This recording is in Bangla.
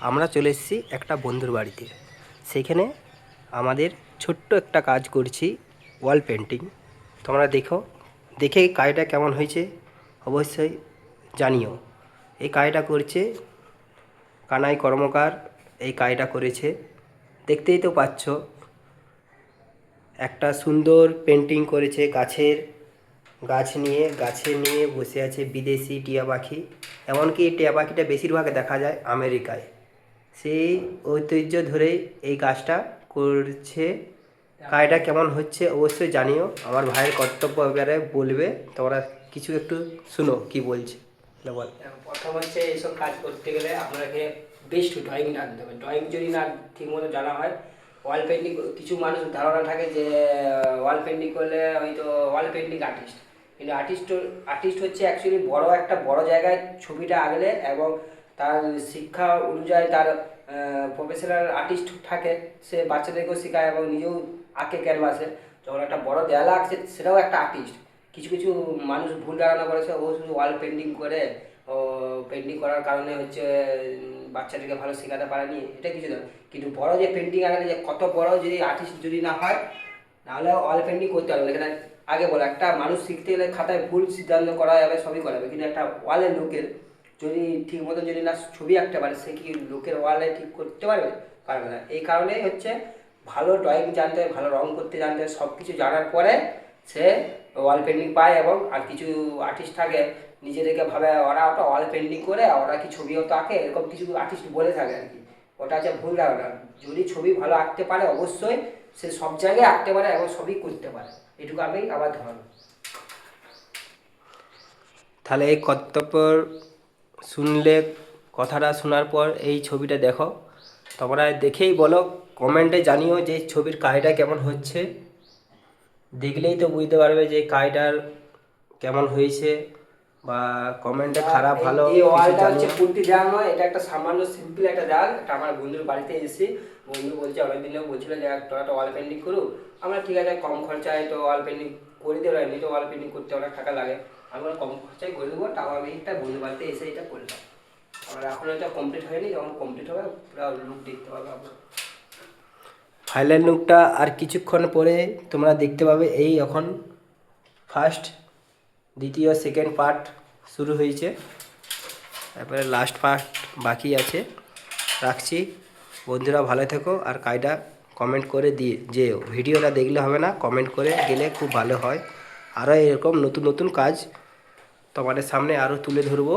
আমরা চলে এসেছি একটা বন্ধুর বাড়িতে। সেখানে আমাদের ছোট্ট একটা কাজ করছি, ওয়াল পেন্টিং। তোমরা দেখো, দেখে কাজটা কেমন হয়েছে অবশ্যই জানিও। এই কাজটা করছে কানাই কর্মকার, এই কাজটা করেছে। দেখতেই তো পাচ্ছ, একটা সুন্দর পেন্টিং করেছে গাছে নিয়ে বসে আছে বিদেশি টিয়া পাখি। এমনকি এই টিয়া পাখিটা বেশিরভাগ দেখা যায় আমেরিকায়। সেই ঐতিহ্য ধরেই এই কাজটা করছে। কাজটা কেমন হচ্ছে অবশ্যই জানিও। আমার ভাইয়ের কর্তব্য ব্যাপারে বলবে, তোমরা কিছু একটু শুনো কি বলছে। বল। প্রথম হচ্ছে এইসব কাজ করতে গেলে আপনাকে বেস্ট ড্রয়িং জানতে হবে। ড্রয়িং যদি না ঠিকমতো জানা হয়, ওয়াল পেন্টিং, কিছু মানুষ ধারণা থাকে যে ওয়াল পেন্টিং করলে হয়তো ওয়াল পেন্টিং আর্টিস্ট, কিন্তু আর্টিস্ট হচ্ছে অ্যাকচুয়ালি বড় জায়গায় ছবিটা আঁকলে এবং তার শিক্ষা অনুযায়ী তার প্রফেশনাল আর্টিস্ট থাকে, সে বাচ্চাদেরকেও শেখায় এবং নিজেও আঁকে ক্যানভাসে। যখন একটা বড় দেয়ালে আঁকছে সেটাও একটা আর্টিস্ট। কিছু কিছু মানুষ ভুল ধারণা করেছে, ও শুধু ওয়াল পেন্টিং করে, ও পেন্টিং করার কারণে হচ্ছে বাচ্চাদেরকে ভালো শেখাতে পারেনি, এটা কিছু না। কিন্তু বড় যে পেন্টিং আঁকলে যে কত বড় যদি আর্টিস্ট যদি না হয়, নাহলে ওয়াল পেন্টিং করতে পারবে না। এখানে আগে বলো, একটা মানুষ শিখতে গেলে খাতায় ভুল সিদ্ধান্ত করা যাবে, সবই করা যাবে, কিন্তু একটা ওয়ালের লোকের যদি ঠিক মতো যদি না ছবি আঁকতে পারে, সে কি লোকের ওয়ালে ঠিক করতে পারবে? পারবে না। এই কারণেই হচ্ছে ভালো ড্রয়িং জানতে হয়, ভালো রং করতে জানতে হয়, সব কিছু জানার পরে সে ওয়াল পেন্টিং পায়। এবং আর কিছু আর্টিস্ট থাকে নিজেদেরকে ভাবে ওরা ওটা ওয়াল পেন্টিং করে, ওরা কি ছবিও তো আঁকে, এরকম কিছু আর্টিস্ট বলে থাকে আর কি। ওটা হচ্ছে ভুল ধারণা। যদি ছবি ভালো আঁকতে পারে অবশ্যই সে সব জায়গায় আঁকতে পারে এবং সবই করতে পারে, এটুকু আমি আবার ধারণা। তাহলে এই কর্তব্য শুনলে, কথাটা শোনার পর এই ছবিটা দেখো। তোমরা দেখেই বলো, কমেন্টে জানিও যে ছবির কাজটা কেমন হচ্ছে। দেখলেই তো বুঝতে পারবে যে কাজটার কেমন হয়েছে, বা কমেন্টে খারাপ ভালো এই কিছু ওয়ালটা হচ্ছে জানিও। পুট্টি দেওয়া নয়, এটা একটা সামান্য সিম্পল একটা দেওয়াল। এটা আমার বন্ধুর বাড়িতে এসেছি, বন্ধু বলছে অনেকদিন বলছিল যে তোরা একটা ওয়াল পেন্টিং করু। আমরা ঠিক আছে, কম খরচায় তো ওয়াল পেন্টিং করে দেবো, এমনি তো ওয়াল পেন্টিং করতে অনেক টাকা লাগে, আমরা কম খরচায় করে দেবো। টাকা আমি একটা বন্ধুর বাড়িতে এসে এটা করলাম। আমরা এখন এটা কমপ্লিট হয়নি, যখন কমপ্লিট হবে পুরো লুক দেখতে পাবে আপনার। ফাইনাল লুকটা আর কিছুক্ষণ পরে তোমরা দেখতে পাবে। এই এখন ফার্স্ট, দ্বিতীয়, সেকেন্ড পার্ট শুরু হয়েছে, তারপরে লাস্ট পার্ট বাকি আছে। রাখছি, বন্ধুরা ভালো থেকো। আর কাজটা কমেন্ট করে দিয়ে যেও, ভিডিওটা দেখলে হবে না, কমেন্ট করে গেলে খুব ভালো হয়। আরও এরকম নতুন নতুন কাজ তোমাদের সামনে আরও তুলে ধরবো।